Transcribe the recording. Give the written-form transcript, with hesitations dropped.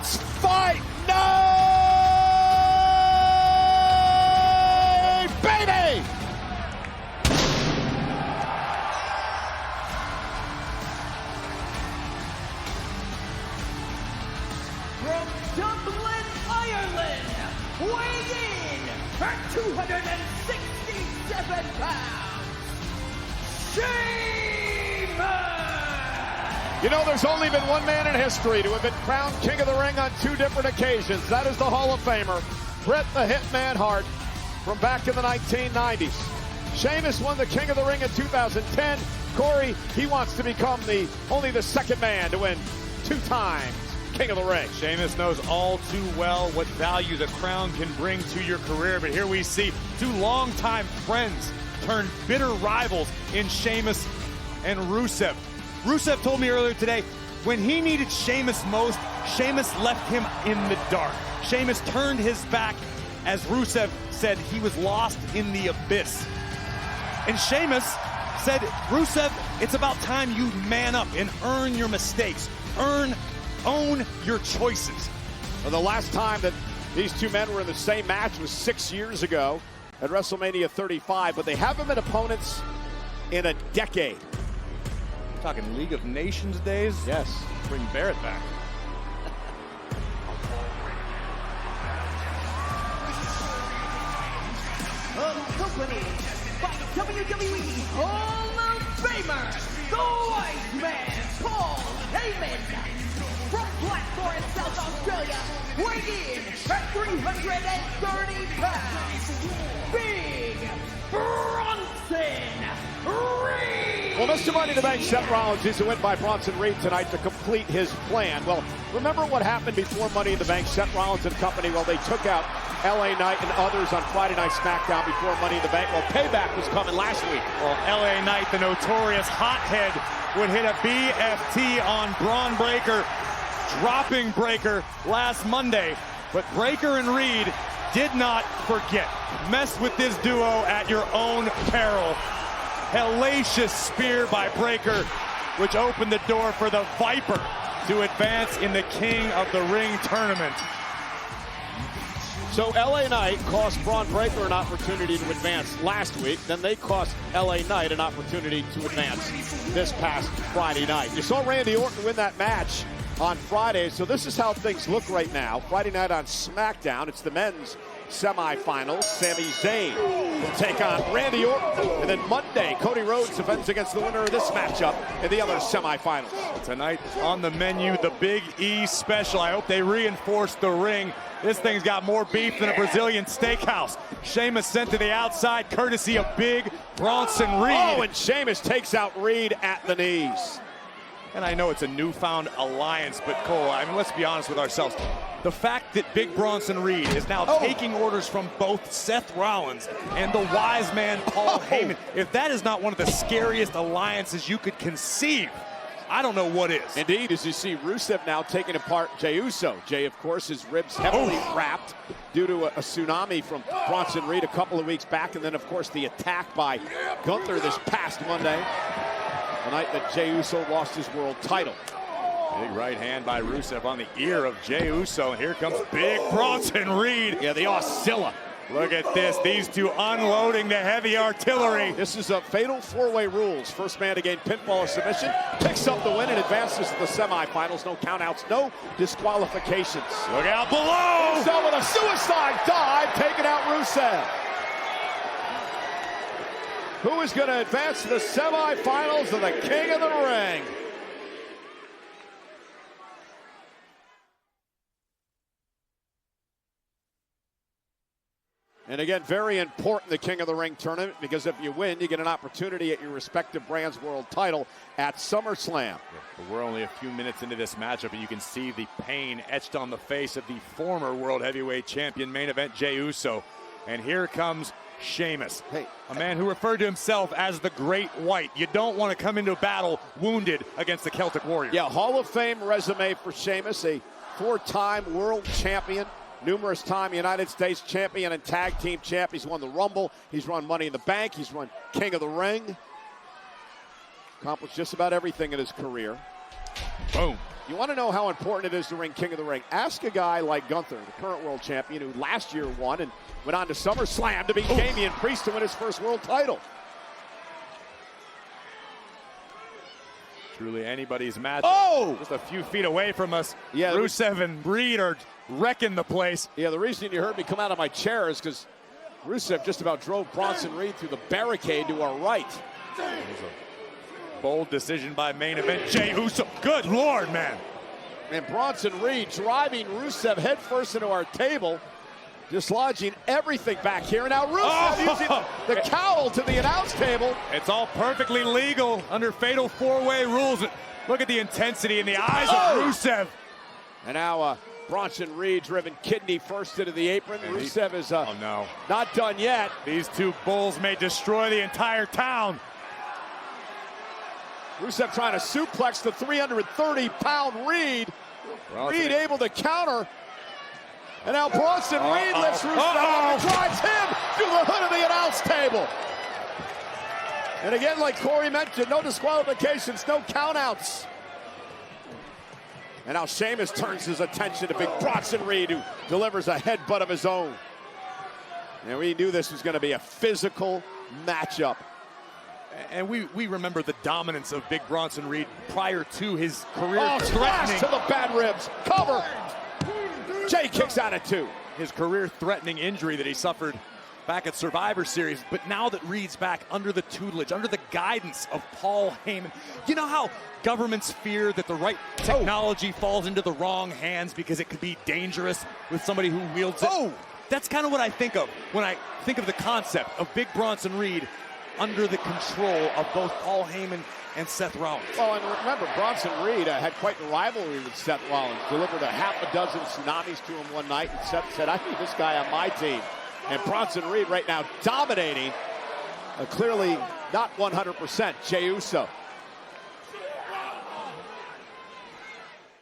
Let's fight! No! Baby! From Dublin, Ireland, weighing in at 267 pounds, Sheamus! You know, there's only been one man in history to have been crowned King of the Ring on 2 different occasions. That is the Hall of Famer, Bret the Hitman Hart, from back in the 1990s. Sheamus won the King of the Ring in 2010. Corey, he wants to become only the second man to win 2 times King of the Ring. Sheamus knows all too well what value the crown can bring to your career, but here we see 2 longtime friends turn bitter rivals in Sheamus and Rusev. Rusev told me earlier today, when he needed Sheamus most, Sheamus left him in the dark. Sheamus turned his back as Rusev said he was lost in the abyss. And Sheamus said, Rusev, it's about time you man up and earn your mistakes. Own your choices. Well, the last time that these 2 men were in the same match was 6 years ago at WrestleMania 35, but they haven't been opponents in a decade. Talking League of Nations days? Yes. Bring Barrett back. Accompanied by WWE Hall of Famer, the White Man, Paul Heyman. From Blackthorn, South Australia, weighing in at 330 pounds, Big Bronson Reed. Well, Mr. Money in the Bank, Seth Rollins, is to win by Bronson Reed tonight to complete his plan. Well, remember what happened before Money in the Bank? Seth Rollins and company, well, they took out LA Knight and others on Friday Night SmackDown before Money in the Bank. Well, payback was coming last week. Well, LA Knight, the notorious hothead, would hit a BFT on Bron Breakker, dropping Breakker last Monday. But Breakker and Reed did not forget. Mess with this duo at your own peril. Hellacious spear by Breakker, which opened the door for the Viper to advance in the King of the Ring tournament. So LA Knight cost Bron Breakker an opportunity to advance last week. Then they cost LA Knight an opportunity to advance this past Friday night. You saw Randy Orton win that match on Friday. So this is how things look right now. Friday night on SmackDown, it's the men's semifinals. Sami Zayn will take on Randy Orton. And then Monday, Cody Rhodes defends against the winner of this matchup in the other semifinals. Tonight on the menu, the Big E special. I hope they reinforce the ring. This thing's got more beef than a Brazilian steakhouse. Sheamus sent to the outside, courtesy of Big Bronson Reed. Oh, and Sheamus takes out Reed at the knees. And I know it's a newfound alliance, but Cole, I mean, let's be honest with ourselves. The fact that Big Bronson Reed is now taking orders from both Seth Rollins and the wise man Paul Heyman, if that is not one of the scariest alliances you could conceive, I don't know what is. Indeed, as you see Rusev now taking apart Jey Uso. Jey, of course, his ribs heavily wrapped due to a tsunami from Bronson Reed a couple of weeks back, and then, of course, the attack by Gunther this past Monday, the night that Jey Uso lost his world title. Big right hand by Rusev on the ear of Jey Uso. Here comes Big Bronson Reed. Yeah, the Oscilla. Look at this. These 2 unloading the heavy artillery. This is a fatal 4-way rules. First man to gain pinfall or submission picks up the win and advances to the semifinals. No countouts, no disqualifications. Look out below. Uso with a suicide dive, taking out Rusev. Who is going to advance to the semifinals of the King of the Ring? And again, very important, the King of the Ring tournament, because if you win, you get an opportunity at your respective brand's world title at SummerSlam. But we're only a few minutes into this matchup, and you can see the pain etched on the face of the former World Heavyweight Champion, main event Jey Uso. And here comes Sheamus, a man who referred to himself as the Great White. You don't want to come into a battle wounded against the Celtic Warrior. Yeah, Hall of Fame resume for Sheamus, a 4-time world champion, numerous time United States champion and tag team champ. He's won the Rumble. He's run Money in the Bank. He's run King of the Ring. Accomplished just about everything in his career. Boom. You want to know how important it is to ring King of the Ring? Ask a guy like Gunther, the current world champion, who last year won and went on to SummerSlam to beat Damian Priest to win his first world title. Truly anybody's match. Oh! Just a few feet away from us. Yeah, Rusev and Reed are wrecking the place. Yeah, the reason you heard me come out of my chair is because Rusev just about drove Bronson Reed through the barricade to our right. Bold decision by main event Jey Uso. Good Lord, man. And Bronson Reed driving Rusev headfirst into our table, dislodging everything back here. Now Rusev using the cowl to the announce table. It's all perfectly legal under fatal four-way rules. Look at the intensity in the eyes of Rusev. And now Bronson Reed driven kidney first into the apron. And Rusev is not done yet. These two bulls may destroy the entire town. Rusev trying to suplex the 330-pound Reed. Reed able to counter. And now Bronson Reed lifts Rusev up and drives him through the hood of the announce table. And again, like Corey mentioned, no disqualifications, no countouts. And now Sheamus turns his attention to big Bronson Reed, who delivers a headbutt of his own. And we knew this was going to be a physical matchup. And we remember the dominance of big Bronson Reed prior to his career threatening. To the bad ribs. Cover. Jey kicks out at 2. His career-threatening injury that he suffered back at Survivor Series. But now that Reed's back under the tutelage, under the guidance of Paul Heyman. You know how governments fear that the right technology falls into the wrong hands because it could be dangerous with somebody who wields it? That's kind of what I think of when I think of the concept of big Bronson Reed under the control of both Paul Heyman and Seth Rollins. Oh, and remember, Bronson Reed had quite a rivalry with Seth Rollins. Delivered a half a dozen tsunamis to him one night, and Seth said, I need this guy on my team. And Bronson Reed right now dominating, clearly not 100%, Jey Uso.